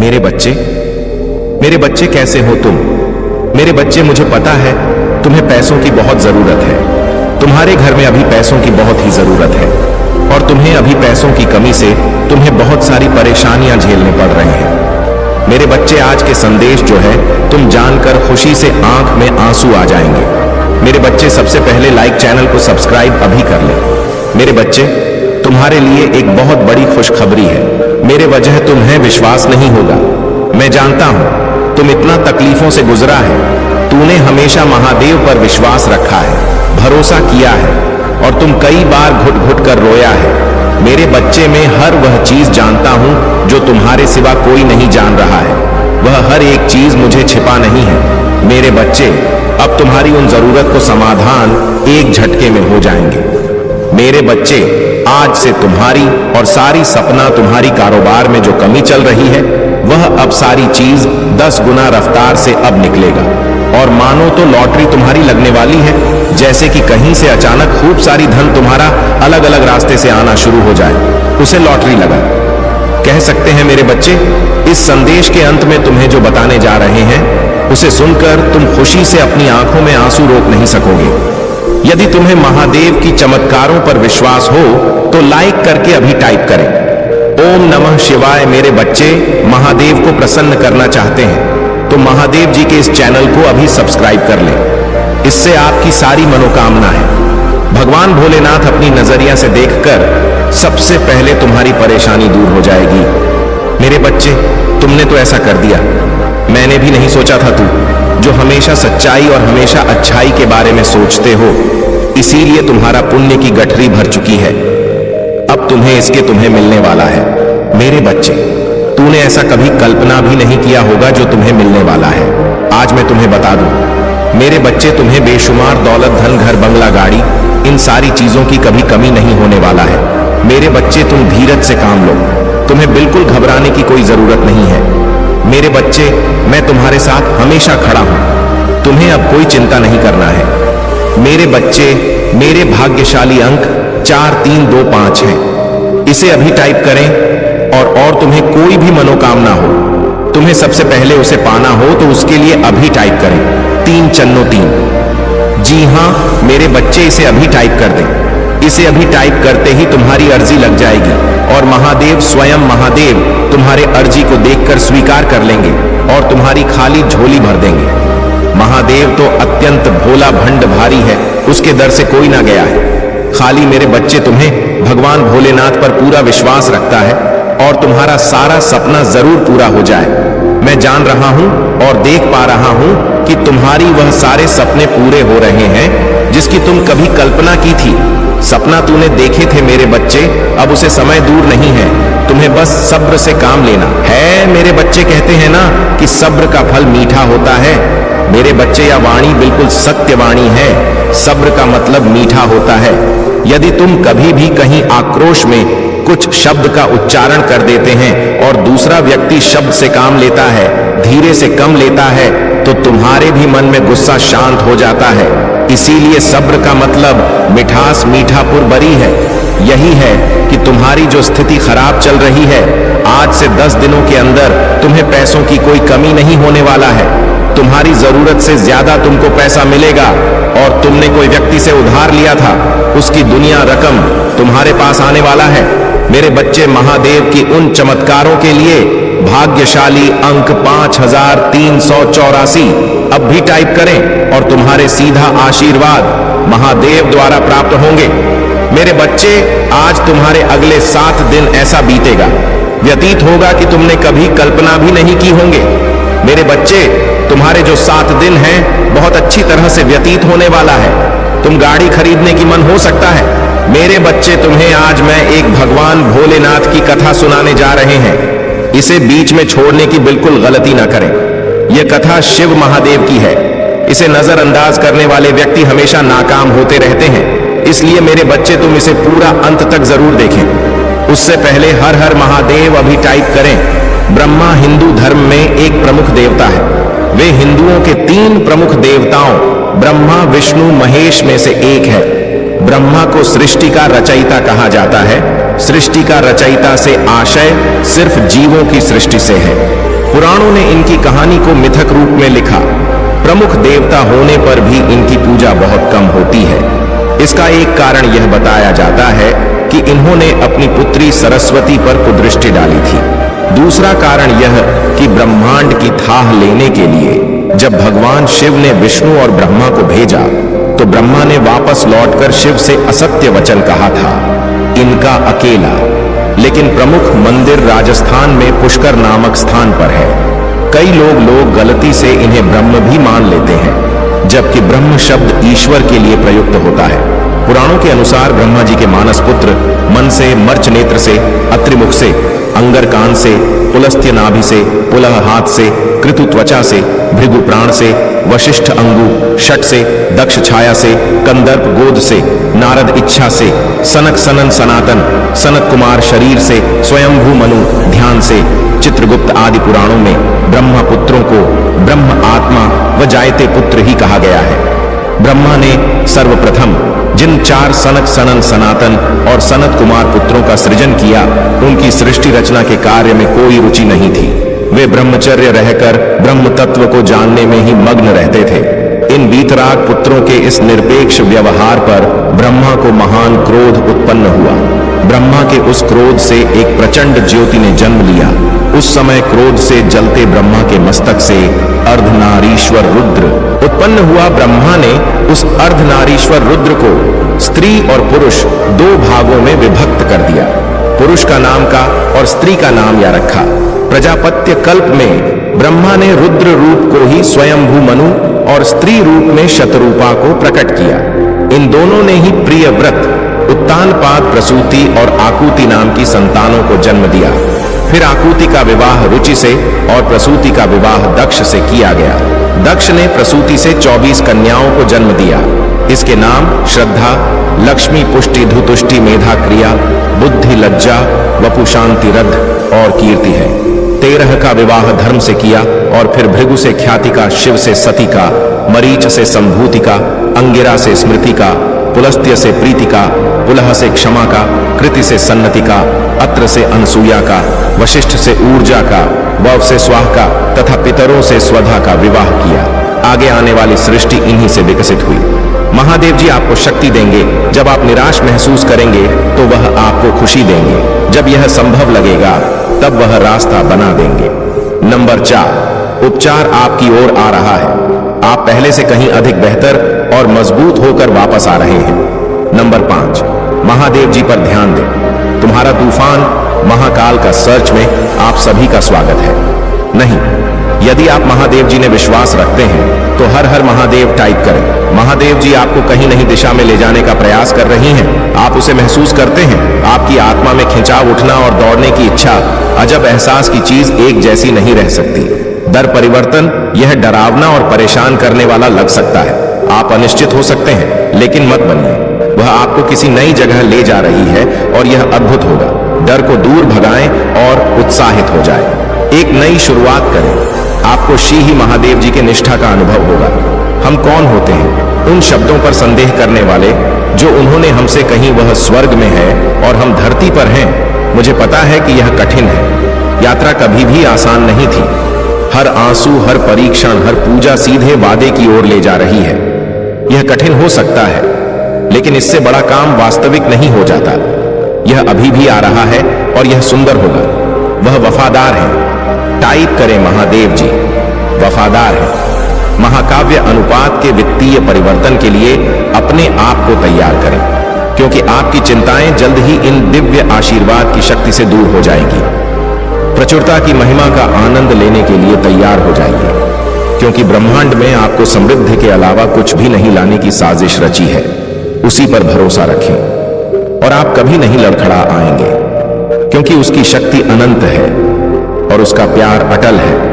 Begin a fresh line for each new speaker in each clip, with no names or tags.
मेरे बच्चे कैसे हो तुम? मेरे बच्चे, मुझे पता है तुम्हें पैसों की बहुत जरूरत है। तुम्हारे घर में अभी पैसों की बहुत ही जरूरत है और तुम्हें अभी पैसों की कमी से तुम्हें बहुत सारी परेशानियां झेलने पड़ रही हैं। मेरे बच्चे, आज के संदेश जो है तुम जानकर खुशी से आंख में आंसू आ जाएंगे। मेरे बच्चे, सबसे पहले लाइक, चैनल को सब्सक्राइब अभी कर लें। मेरे बच्चे, तुम्हारे लिए एक बहुत बड़ी खुशखबरी है। मेरे वजह तुम्हें विश्वास नहीं होगा। मैं जानता हूं तुम इतना तकलीफों से गुजरा है। तूने हमेशा महादेव पर विश्वास रखा है, भरोसा किया है और तुम कई बार घुट घुट कर रोया है। मेरे बच्चे, मैं हर वह चीज जानता हूं जो तुम्हारे सिवा कोई नहीं जान रहा है। वह हर एक चीज मुझे छिपा नहीं है। मेरे बच्चे, अब तुम्हारी उन जरूरत को समाधान एक झटके में हो जाएंगे। मेरे बच्चे, आज से तुम्हारी और सारी सपना तुम्हारी कारोबार में जो कमी चल रही है वह अब सारी चीज 10 गुना रफ्तार से अब निकलेगा। और मानो तो लॉटरी तुम्हारी लगने वाली है, जैसे कि कहीं से अचानक खूब सारी धन तुम्हारा अलग अलग रास्ते से आना शुरू हो जाए, उसे लॉटरी लगा कह सकते हैं। मेरे बच्चे, इस संदेश के अंत में तुम्हें जो बताने जा रहे हैं उसे सुनकर तुम खुशी से अपनी आंखों में आंसू रोक नहीं सकोगे। यदि तुम्हें महादेव की चमत्कारों पर विश्वास हो तो लाइक करके अभी टाइप करें, ओम नमः शिवाय। मेरे बच्चे, महादेव को प्रसन्न करना चाहते हैं तो महादेव जी के इस चैनल को अभी सब्सक्राइब कर लें। इससे आपकी सारी मनोकामना है भगवान भोलेनाथ अपनी नजरिया से देखकर सबसे पहले तुम्हारी परेशानी दूर हो जाएगी। मेरे बच्चे, तुमने तो ऐसा कर दिया। मैंने भी नहीं सोचा था तू जो हमेशा सच्चाई और हमेशा अच्छाई के बारे में सोचते हो, इसीलिए तुम्हारा पुण्य की गठरी भर चुकी है। अब तुम्हें मिलने वाला है। मेरे बच्चे, तूने ऐसा कभी कल्पना भी नहीं किया होगा जो तुम्हें मिलने वाला है। आज मैं तुम्हें बता दूं, मेरे बच्चे, तुम्हें बेशुमार दौलत, धन, घर, बंगला, गाड़ी, इन सारी चीजों की कभी कमी नहीं होने वाला है। मेरे बच्चे, तुम धीरज से काम लो। तुम्हें बिल्कुल घबराने की कोई जरूरत नहीं है। मेरे बच्चे, मैं तुम्हारे साथ हमेशा खड़ा हूं। तुम्हें अब कोई चिंता नहीं करना है। मेरे बच्चे, मेरे भाग्यशाली अंक 4325 है। इसे अभी टाइप करें और तुम्हें कोई भी मनोकामना हो, तुम्हें सबसे पहले उसे पाना हो तो उसके लिए अभी टाइप करें 3 चन्नो 3। जी हां मेरे बच्चे, इसे अभी टाइप कर दें। इसे अभी टाइप करते ही तुम्हारी अर्जी लग जाएगी और महादेव, स्वयं महादेव, तुम्हारे अर्जी को देखकर स्वीकार कर लेंगे और तुम्हारी खाली झोली भर देंगे। महादेव तो अत्यंत भोला भंड भारी है, उसके दर से कोई ना गया है। खाली मेरे बच्चे, तुम्हें भगवान भोलेनाथ पर पूरा विश्वास रखता है और तुम्हारा सारा सपना जरूर पूरा हो जाए। मैं जान रहा हूं और देख पा रहा हूं कि तुम्हारी वह सारे सपने पूरे हो रहे हैं जिसकी तुम कभी कल्पना की थी। सपना तूने देखे थे मेरे बच्चे, अब उसे समय दूर नहीं है। तुम्हें बस सब्र से काम लेना है। मेरे बच्चे, कहते हैं ना कि सब्र का फल मीठा होता है। मेरे बच्चे, यह वाणी बिल्कुल सत्य वाणी है। सब्र का मतलब मीठा होता है। यदि तुम कभी भी कहीं आक्रोश में कुछ शब्द का उच्चारण कर देते हैं और दूसरा व्यक्ति शब्द से काम लेता है, धीरे से कम लेता है, तो तुम्हारे भी मन में गुस्सा शांत हो जाता है। इसीलिए सब्र का मतलब मिठास, मीठापुर बरी है। यही है कि तुम्हारी जो स्थिति खराब चल रही है, आज से 10 दिनों के अंदर तुम्हें पैसों की कोई कमी नहीं होने वाला है। तुम्हारी जरूरत से ज्यादा तुमको पैसा मिलेगा और तुमने कोई व्यक्ति से उधार लिया था, उसकी दुनिया रकम तुम्हारे पास आने वाला है। मेरे बच्चे, महादेव की उन चमत्कारों के लिए भाग्यशाली अंक 5384 अब भी टाइप करें और तुम्हारे सीधा आशीर्वाद महादेव द्वारा प्राप्त होंगे। मेरे बच्चे, आज तुम्हारे अगले 7 दिन ऐसा बीतेगा, व्यतीत होगा कि तुमने कभी कल्पना भी नहीं की होंगे। मेरे बच्चे, तुम्हारे जो 7 दिन हैं बहुत अच्छी तरह से व्यतीत होने वाला है। तुम गाड़ी खरीदने की मन हो सकता है। मेरे बच्चे, तुम्हें आज मैं एक भगवान भोलेनाथ की कथा सुनाने जा रहे हैं। इसे बीच में छोड़ने की बिल्कुल गलती ना करें। यह कथा शिव महादेव की है। इसे नजरअंदाज करने वाले व्यक्ति हमेशा नाकाम होते रहते हैं। इसलिए मेरे बच्चे, तुम इसे पूरा अंत तक जरूर देखें। उससे पहले हर हर महादेव अभी टाइप करें। ब्रह्मा हिंदू धर्म में एक प्रमुख देवता है। वे हिंदुओं के 3 प्रमुख देवताओं ब्रह्मा, विष्णु, महेश में से एक है। ब्रह्मा को सृष्टि का रचयिता कहा जाता है। सृष्टि का रचयिता से आशय सिर्फ जीवों की सृष्टि से है। पुराणों ने इनकी कहानी को मिथक रूप में लिखा। प्रमुख देवता होने पर भी इनकी पूजा बहुत कम होती है। इसका एक कारण यह बताया जाता है कि इन्होंने अपनी पुत्री सरस्वती पर कुदृष्टि डाली थी। दूसरा कारण यह कि ब्रह्मांड की थाह लेने के लिए जब भगवान शिव ने विष्णु और ब्रह्मा को भेजा तो ब्रह्मा ने वापस लौटकर शिव से असत्य वचन कहा था, इनका अकेला। लेकिन प्रमुख मंदिर राजस्थान में पुष्कर नामक स्थान पर है। कई लोग गलती से इन्हें ब्रह्म भी मान लेते हैं, जबकि ब्रह्म शब्द ईश्वर के लिए प्रयुक्त होता है। पुराणों के अनुसार ब्रह्मा जी के मानस पुत्र मन से, मर्च नेत्र से, अत्रिमुख से, अंगर कान से, पुलस्त्य नाभि से, पुलह हाथ से, कृतु त्वचा से, भृगु प्राण से, वशिष्ठ अंगु षट से, दक्ष छाया से, कंदर्प गोद से, नारद इच्छा से, सनक सनन सनातन सनत कुमार शरीर से, स्वयंभू मनु ध्यान से, चित्रगुप्त आदि पुराणों में ब्रह्मा पुत्रों को ब्रह्म आत्मा व जायते पुत्र ही कहा गया है। ब्रह्मा ने सर्वप्रथम जिन 4 सनक सनन सनातन और सनत कुमार पुत्रों का सृजन किया, उनकी सृष्टि रचना के कार्य में कोई रुचि नहीं थी। वे ब्रह्मचर्य रहकर ब्रह्म तत्व को जानने में ही मग्न रहते थे। इन वीतराग पुत्रों के इस निरपेक्ष व्यवहार पर ब्रह्मा को महान क्रोध उत्पन्न हुआ। ब्रह्मा के उस क्रोध से एक प्रचंड ज्योति ने जन्म लिया। उस समय क्रोध से जलते ब्रह्मा के मस्तक से अर्धनारीश्वर रुद्र उत्पन्न हुआ। ब्रह्मा ने उस अर्धनारीश्वर रुद्र को स्त्री और पुरुष 2 भागों में विभक्त कर दिया। पुरुष का नाम का और स्त्री का नाम या रखा। प्रजापत्य कल्प में ब्रह्मा ने रुद्र रूप को ही स्वयंभू मनु और स्त्री रूप में शतरूपा को प्रकट किया। इन दोनों ने ही प्रियव्रत, उत्तानपाद, प्रसूति और आकुति नाम की संतानों को जन्म दिया। फिर आकुति का विवाह रुचि से और प्रसूति का विवाह दक्ष से किया गया। दक्ष ने प्रसूति से 24 कन्याओं को जन्म दिया। इसके नाम श्रद्धा, लक्ष्मी, पुष्टि, धुतुष्टि, मेधा, क्रिया, बुद्धि, लज्जा, वपु, शांति, रद्ध और कीर्ति है। 13 का विवाह धर्म से किया और फिर भृगु से ख्याति का, शिव से सती का, मरीच से संभूति का, अंगिरा से स्मृति का, पुलस्त्य से प्रीति का, पुलह से क्षमा का, कृति से सन्नति का, अत्र से अनसूया का, वशिष्ठ से ऊर्जा का, वव से स्वाह का तथा पितरों से स्वधा का विवाह किया। आगे आने वाली सृष्टि इन्हीं से विकसित हुई। महादेव जी आपको शक्ति देंगे। जब आप निराश महसूस करेंगे तो वह आपको खुशी देंगे। जब यह संभव लगेगा तब वह रास्ता बना देंगे। नंबर 4, उपचार आपकी ओर आ रहा है। आप पहले से कहीं अधिक बेहतर और मजबूत होकर वापस आ रहे हैं। नंबर 5, महादेव जी पर ध्यान दें। तुम्हारा तूफान महाकाल का सर्च में आप सभी का स्वागत है। नहीं, यदि आप महादेव जी ने विश्वास रखते हैं तो हर हर महादेव टाइप करें। महादेव जी आपको कहीं नहीं दिशा में ले जाने का प्रयास कर रही हैं। आप उसे महसूस करते हैं। आपकी आत्मा में खिंचाव उठना और दौड़ने की इच्छा, अजब एहसास की चीज एक जैसी नहीं रह सकती। दर परिवर्तन यह डरावना और परेशान करने वाला लग सकता है। आप अनिश्चित हो सकते हैं, लेकिन मत बनिए। वह आपको किसी नई जगह ले जा रही है और यह अद्भुत होगा। डर को दूर भगाएं और उत्साहित हो जाएं। एक नई शुरुआत करें। आपको श्री ही महादेव जी के निष्ठा का अनुभव होगा। हम कौन होते हैं? उन शब्दों पर संदेह करने वाले जो उन्होंने हमसे कहीं वह स्वर्ग में है और हम धरती पर हैं। मुझे पता है कि यह कठिन है। यात्रा कभी भी आसान नहीं थी। हर आंसू, हर परीक्षण, हर पूजा सीधे वादे की ओर ले जा रही है। यह कठिन हो सकता है, लेकिन इससे बड़ा काम वास्तविक नहीं हो जाता। यह अभी भी आ रहा है और यह सुंदर होगा। वह वफादार है। टाइप करें महादेव जी वफादार है। महाकाव्य अनुपात के वित्तीय परिवर्तन के लिए अपने आप को तैयार करें, क्योंकि आपकी चिंताएं जल्द ही इन दिव्य आशीर्वाद की शक्ति से दूर हो जाएंगी। प्रचुरता की महिमा का आनंद लेने के लिए तैयार हो जाइए, क्योंकि ब्रह्मांड में आपको समृद्धि के अलावा कुछ भी नहीं लाने की साजिश रची है। उसी पर भरोसा रखें और आप कभी नहीं लड़खड़ा आएंगे, क्योंकि उसकी शक्ति अनंत है और उसका प्यार अटल है।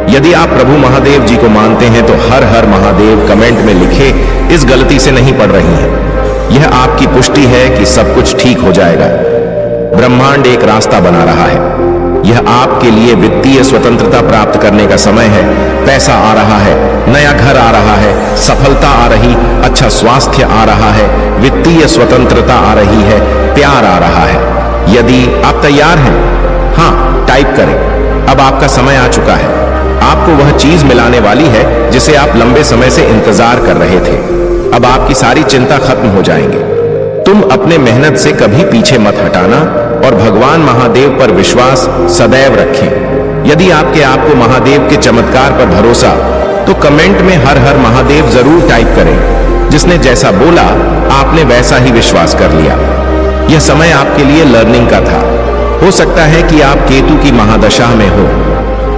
यदि आप प्रभु महादेव जी को मानते हैं तो हर हर महादेव कमेंट में लिखे। इस गलती से नहीं पढ़ रही हैं। यह आपकी पुष्टि है कि सब कुछ ठीक हो जाएगा। ब्रह्मांड एक रास्ता बना रहा है। यह आपके लिए वित्तीय स्वतंत्रता प्राप्त करने का समय है। पैसा आ रहा है, नया घर आ रहा है, सफलता आ रही, अच्छा स्वास्थ्य आ रहा है, वित्तीय स्वतंत्रता आ रही है, प्यार आ रहा है। यदि आप तैयार हैं, हाँ टाइप करें। अब आपका समय आ चुका है। आपको वह चीज मिलाने वाली है जिसे आप लंबे समय से इंतजार कर रहे थे। अब आपकी सारी चिंता खत्म हो जाएंगी। तुम अपने मेहनत से कभी पीछे मत हटाना और भगवान महादेव पर विश्वास सदैव रखें। यदि आपके आपको महादेव के चमत्कार पर भरोसा, तो कमेंट में हर हर महादेव जरूर टाइप करें। जिसने जैसा बोला आपने वैसा ही विश्वास कर लिया। यह समय आपके लिए लर्निंग का था। हो सकता है कि आप केतु की महादशा में हो।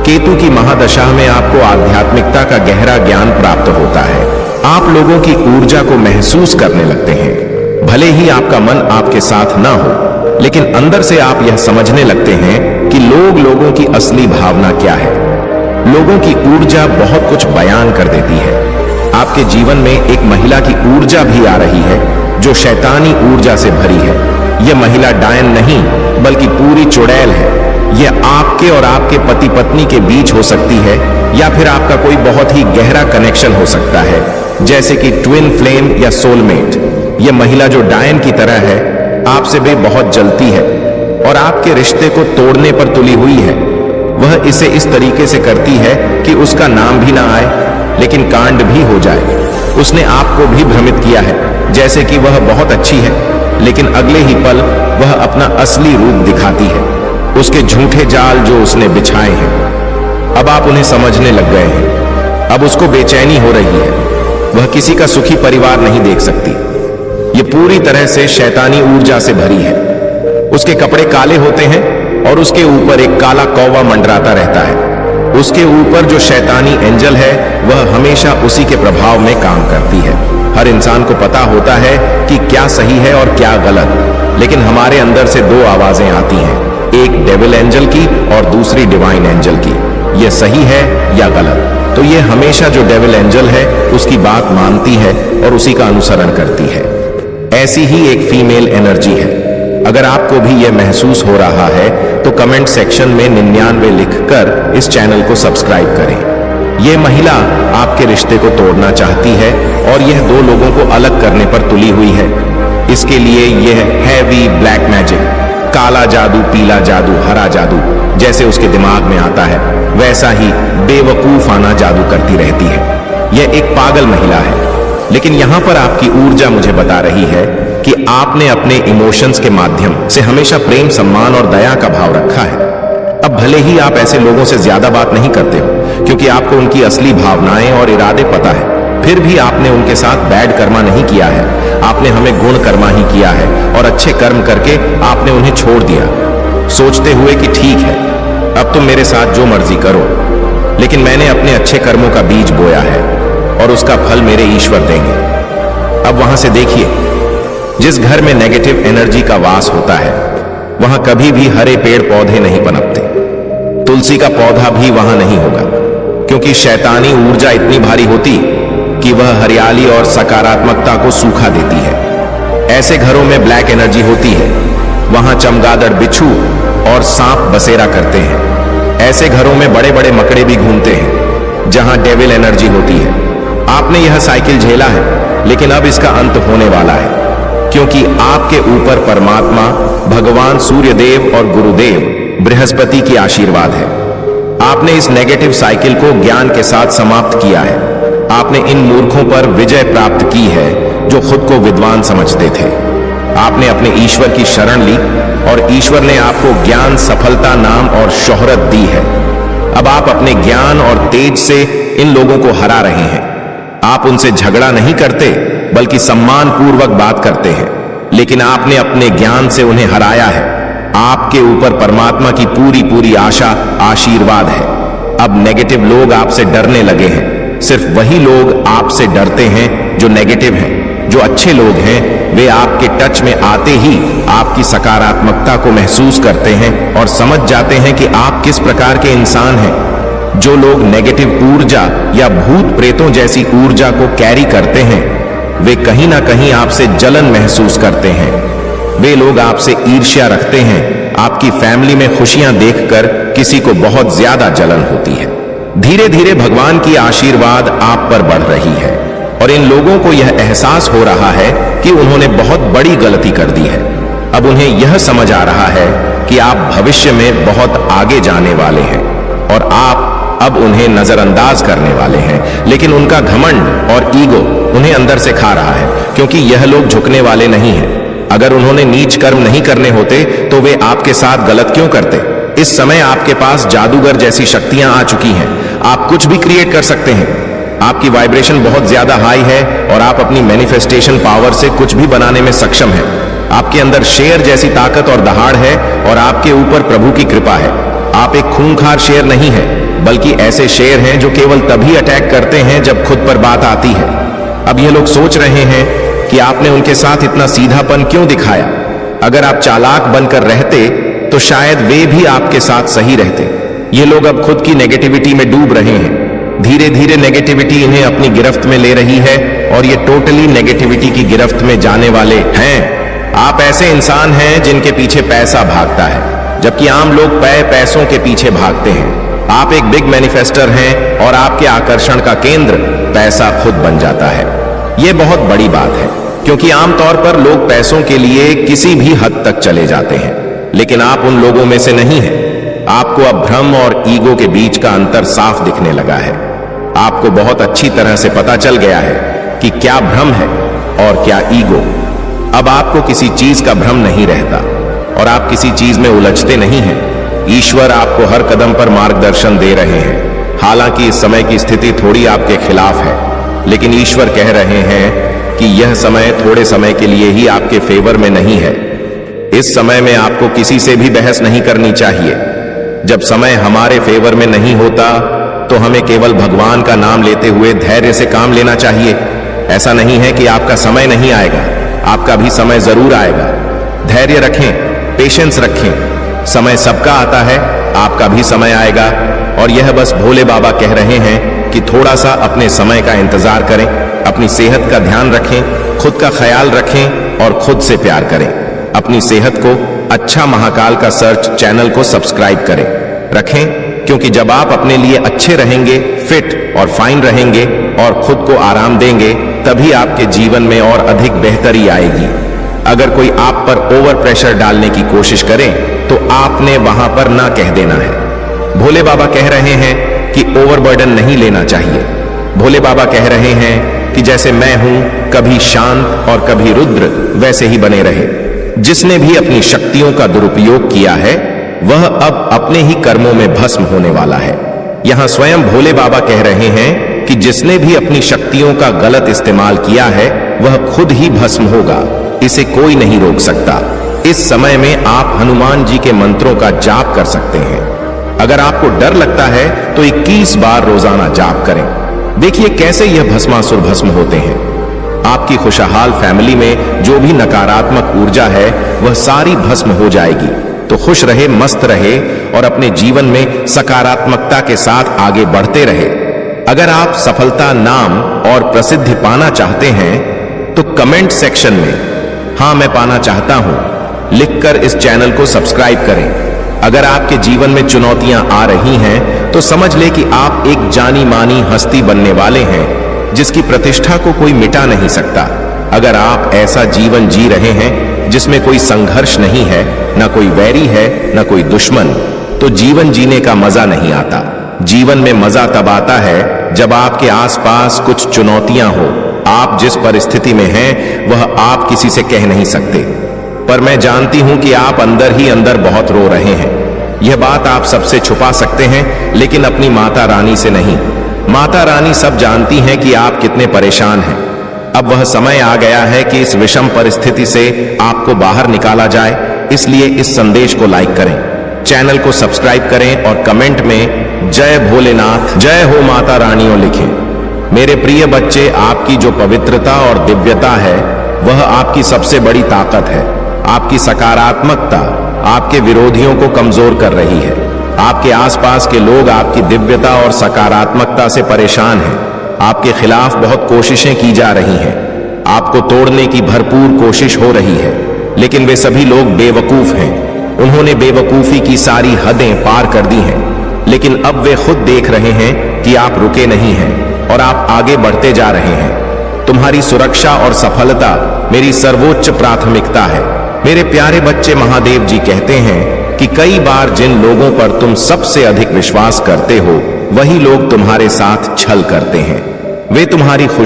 केतु की महादशा में आपको आध्यात्मिकता का गहरा ज्ञान प्राप्त होता है। आप लोगों की ऊर्जा को महसूस करने लगते हैं। भले ही आपका मन आपके साथ ना हो, लेकिन अंदर से आप यह समझने लगते हैं कि लोगों की असली भावना क्या है। लोगों की ऊर्जा बहुत कुछ बयान कर देती है। आपके जीवन में एक महिला की ऊर्जा भी आ रही है जो शैतानी ऊर्जा से भरी है। यह महिला डायन नहीं बल्कि पूरी चुड़ैल है। यह आपके और आपके पति पत्नी के बीच हो सकती है, या फिर आपका कोई बहुत ही गहरा कनेक्शन हो सकता है, जैसे कि ट्विन फ्लेम या सोलमेट। यह महिला जो डायन की तरह है, आपसे भी बहुत जलती है और आपके रिश्ते को तोड़ने पर तुली हुई है। वह इसे इस तरीके से करती है कि उसका नाम भी ना आए, लेकिन कांड भी हो जाए। उसने आपको भी भ्रमित किया है जैसे कि वह बहुत अच्छी है, लेकिन अगले ही पल वह अपना असली रूप दिखाती है। उसके झूठे जाल जो उसने बिछाए हैं, अब आप उन्हें समझने लग गए हैं। अब उसको बेचैनी हो रही है। वह किसी का सुखी परिवार नहीं देख सकती। ये पूरी तरह से शैतानी ऊर्जा से भरी है। उसके कपड़े काले होते हैं और उसके ऊपर एक काला कौवा मंडराता रहता है। उसके ऊपर जो शैतानी एंजल है वह हमेशा उसी के प्रभाव में काम करती है। हर इंसान को पता होता है कि क्या सही है और क्या गलत, लेकिन हमारे अंदर से दो आवाजें आती हैं, एक डेविल एंजल की और दूसरी डिवाइन एंजल की। यह सही है या गलत? तो यह हमेशा जो डेविल एंजल है उसकी बात मानती है और उसी का अनुसरण करती है। ऐसी ही एक फीमेल एनर्जी है। अगर आपको भी यह महसूस हो रहा है तो कमेंट सेक्शन में 99 लिखकर इस चैनल को सब्सक्राइब करें। यह महिला आपके रिश्ते को तोड़ना चाहती है और यह दो लोगों को अलग करने पर तुली हुई है। इसके लिए यह हैवी ब्लैक मैजिक, काला जादू, पीला जादू, हरा जादू जैसे उसके दिमाग में आता है, वैसा ही बेवकूफाना जादू करती रहती है। यह एक पागल महिला है। लेकिन यहां पर आपकी ऊर्जा मुझे बता रही है कि आपने अपने इमोशंस के माध्यम से हमेशा प्रेम, सम्मान और दया का भाव रखा है। अब भले ही आप ऐसे लोगों से ज्यादा बात नहीं करते हो, क्योंकि आपको उनकी असली भावनाएं और इरादे पता है, फिर भी आपने उनके साथ बैड कर्मा नहीं किया है। आपने हमें गुण कर्मा ही किया है और अच्छे कर्म करके आपने उन्हें छोड़ दिया, सोचते हुए कि ठीक है अब तुम मेरे साथ जो मर्जी करो। लेकिन मैंने अपने अच्छे कर्मों का बीज बोया है और उसका फल मेरे ईश्वर देंगे। अब वहां से देखिए, जिस घर में नेगेटिव एनर्जी का वास होता है वहां कभी भी हरे पेड़ पौधे नहीं पनपते। तुलसी का पौधा भी वहां नहीं होगा, क्योंकि शैतानी ऊर्जा इतनी भारी होती कि वह हरियाली और सकारात्मकता को सूखा देती है। ऐसे घरों में ब्लैक एनर्जी होती है, वहां चमगादड़, बिच्छू और सांप बसेरा करते हैं। ऐसे घरों में बड़े बड़े मकड़े भी घूमते हैं, जहां डेविल एनर्जी होती है। आपने यह साइकिल झेला है, लेकिन अब इसका अंत होने वाला है, क्योंकि आपके ऊपर परमात्मा, भगवान सूर्यदेव और गुरुदेव बृहस्पति की आशीर्वाद है। आपने इस नेगेटिव साइकिल को ज्ञान के साथ समाप्त किया है। आपने इन मूर्खों पर विजय प्राप्त की है जो खुद को विद्वान समझते थे। आपने अपने ईश्वर की शरण ली और ईश्वर ने आपको ज्ञान, सफलता, नाम और शोहरत दी है। अब आप अपने ज्ञान और तेज से इन लोगों को हरा रहे हैं। आप उनसे झगड़ा नहीं करते, बल्कि सम्मान पूर्वक बात करते हैं। लेकिन आपने अपने ज्ञान से उन्हें हराया है। आपके ऊपर परमात्मा की पूरी आशा, आशीर्वाद है। अब नेगेटिव लोग आपसे डरने लगे हैं। सिर्फ वही लोग आपसे डरते हैं जो नेगेटिव हैं। जो अच्छे लोग हैं वे आपके टच में आते ही आपकी सकारात्मकता को महसूस करते हैं और समझ जाते हैं कि आप किस प्रकार के इंसान हैं। जो लोग नेगेटिव ऊर्जा या भूत प्रेतों जैसी ऊर्जा को कैरी करते हैं वे कहीं ना कहीं आपसे जलन महसूस करते हैं। वे लोग आपसे ईर्ष्या रखते हैं। आपकी फैमिली में खुशियां देखकर किसी को बहुत ज्यादा जलन होती है। धीरे धीरे भगवान की आशीर्वाद आप पर बढ़ रही है और इन लोगों को यह एहसास हो रहा है कि उन्होंने बहुत बड़ी गलती कर दी है। अब उन्हें यह समझ आ रहा है कि आप भविष्य में बहुत आगे जाने वाले हैं। अब उन्हें नजरअंदाज करने वाले हैं, लेकिन उनका घमंड और ईगो उन्हें अंदर से खा रहा है, क्योंकि यह लोग झुकने वाले नहीं हैं। अगर उन्होंने नीच कर्म नहीं करने होते तो वे आपके साथ गलत क्यों करते? इस समय आपके पास जादूगर जैसी शक्तियां आ चुकी हैं। आप कुछ भी क्रिएट कर सकते हैं। आपकी वाइब्रेशन बहुत ज्यादा हाई है और आप अपनी मैनिफेस्टेशन पावर से कुछ भी बनाने में सक्षम हैं। आपके अंदर शेर जैसी ताकत और दहाड़ है और आपके ऊपर प्रभु की कृपा है। आप एक खूंखार शेर नहीं है, बल्कि ऐसे शेर हैं जो केवल तभी अटैक करते हैं जब खुद पर बात आती है। अब ये लोग सोच रहे हैं कि आपने उनके साथ इतना सीधापन क्यों दिखाया। अगर आप चालाक बनकर रहते तो शायद वे भी आपके साथ सही रहते। ये लोग अब खुद की नेगेटिविटी में डूब रहे हैं। धीरे धीरे नेगेटिविटी इन्हें अपनी गिरफ्त में ले रही है और ये टोटली नेगेटिविटी की गिरफ्त में जाने वाले हैं। आप ऐसे इंसान हैं जिनके पीछे पैसा भागता है, जबकि आम लोग पैसों के पीछे भागते हैं। आप एक बिग मैनिफेस्टर हैं और आपके आकर्षण का केंद्र पैसा खुद बन जाता है। यह बहुत बड़ी बात है, क्योंकि आमतौर पर लोग पैसों के लिए किसी भी हद तक चले जाते हैं, लेकिन आप उन लोगों में से नहीं हैं। आपको अब भ्रम और ईगो के बीच का अंतर साफ दिखने लगा है। आपको बहुत अच्छी तरह से पता चल गया है कि क्या भ्रम है और क्या ईगो। अब आपको किसी चीज का भ्रम नहीं रहता और आप किसी चीज में उलझते नहीं हैं। ईश्वर आपको हर कदम पर मार्गदर्शन दे रहे हैं। हालांकि इस समय की स्थिति थोड़ी आपके खिलाफ है, लेकिन ईश्वर कह रहे हैं कि यह समय थोड़े समय के लिए ही आपके फेवर में नहीं है। इस समय में आपको किसी से भी बहस नहीं करनी चाहिए। जब समय हमारे फेवर में नहीं होता तो हमें केवल भगवान का नाम लेते हुए धैर्य से काम लेना चाहिए। ऐसा नहीं है कि आपका समय नहीं आएगा, आपका भी समय जरूर आएगा। धैर्य रखें, पेशेंस रखें। समय सबका आता है, आपका भी समय आएगा। और यह बस भोले बाबा कह रहे हैं कि थोड़ा सा अपने समय का इंतजार करें, अपनी सेहत का ध्यान रखें, खुद का ख्याल रखें और खुद से प्यार करें। अपनी सेहत को अच्छा महाकाल का सर्च चैनल को सब्सक्राइब करें रखें, क्योंकि जब आप अपने लिए अच्छे रहेंगे, फिट और फाइन रहेंगे और खुद को आराम देंगे, तभी आपके जीवन में और अधिक बेहतरी आएगी। अगर कोई आप पर ओवर प्रेशर डालने की कोशिश करे तो आपने वहां पर ना कह देना है। भोले बाबा कह रहे हैं कि ओवरबर्डन नहीं लेना चाहिए। भोले बाबा कह रहे हैं कि जैसे मैं हूं, कभी शांत और कभी रुद्र, वैसे ही बने रहे। जिसने भी अपनी शक्तियों का दुरुपयोग किया है वह अब अपने ही कर्मों में भस्म होने वाला है। यहां स्वयं भोले बाबा कह रहे हैं कि जिसने भी अपनी शक्तियों का गलत इस्तेमाल किया है वह खुद ही भस्म होगा, इसे कोई नहीं रोक सकता। इस समय में आप हनुमान जी के मंत्रों का जाप कर सकते हैं। अगर आपको डर लगता है तो 21 बार रोजाना जाप करें। देखिए कैसे यह भस्मासुर भस्म होते हैं। आपकी खुशहाल फैमिली में जो भी नकारात्मक ऊर्जा है वह सारी भस्म हो जाएगी। तो खुश रहे, मस्त रहे और अपने जीवन में सकारात्मकता के साथ आगे बढ़ते रहे। अगर आप सफलता, नाम और प्रसिद्धि पाना चाहते हैं तो कमेंट सेक्शन में "हाँ मैं पाना चाहता हूं" लिखकर इस चैनल को सब्सक्राइब करें। अगर आपके जीवन में चुनौतियां आ रही हैं तो समझ ले कि आप एक जानी मानी हस्ती बनने वाले हैं जिसकी प्रतिष्ठा को कोई मिटा नहीं सकता। अगर आप ऐसा जीवन जी रहे हैं जिसमें कोई संघर्ष नहीं है, ना कोई वैरी है, ना कोई दुश्मन, तो जीवन जीने का मजा नहीं आता। जीवन में मजा तब आता है जब आपके आसपास कुछ चुनौतियां हो। आप जिस परिस्थिति में हैं वह आप किसी से कह नहीं सकते, पर मैं जानती हूं कि आप अंदर ही अंदर बहुत रो रहे हैं। यह बात आप सबसे छुपा सकते हैं, लेकिन अपनी माता रानी से नहीं। माता रानी सब जानती हैं कि आप कितने परेशान हैं। अब वह समय आ गया है कि इस विषम परिस्थिति से आपको बाहर निकाला जाए। इसलिए इस संदेश को लाइक करें, चैनल को सब्सक्राइब करें और कमेंट में "जय भोलेनाथ, जय हो माता रानियों" लिखें। मेरे प्रिय बच्चे, आपकी जो पवित्रता और दिव्यता है वह आपकी सबसे बड़ी ताकत है। आपकी सकारात्मकता आपके विरोधियों को कमजोर कर रही है। आपके आसपास के लोग आपकी दिव्यता और सकारात्मकता से परेशान हैं। आपके खिलाफ बहुत कोशिशें की जा रही हैं। आपको तोड़ने की भरपूर कोशिश हो रही है, लेकिन वे सभी लोग बेवकूफ हैं। उन्होंने बेवकूफी की सारी हदें पार कर दी हैं, लेकिन अब वे खुद देख रहे हैं कि आप रुके नहीं हैं और आप आगे बढ़ते जा रहे हैं। तुम्हारी सुरक्षा और सफलता मेरी सर्वोच्च प्राथमिकता है। मेरे प्यारे बच्चे, महादेव जी कहते हैं कि कई बार जिन लोगों पर तुम सबसे अधिक विश्वास करते हो वही लोग तुम्हारे साथ छल करते हैं। वे तुम्हारी खुशी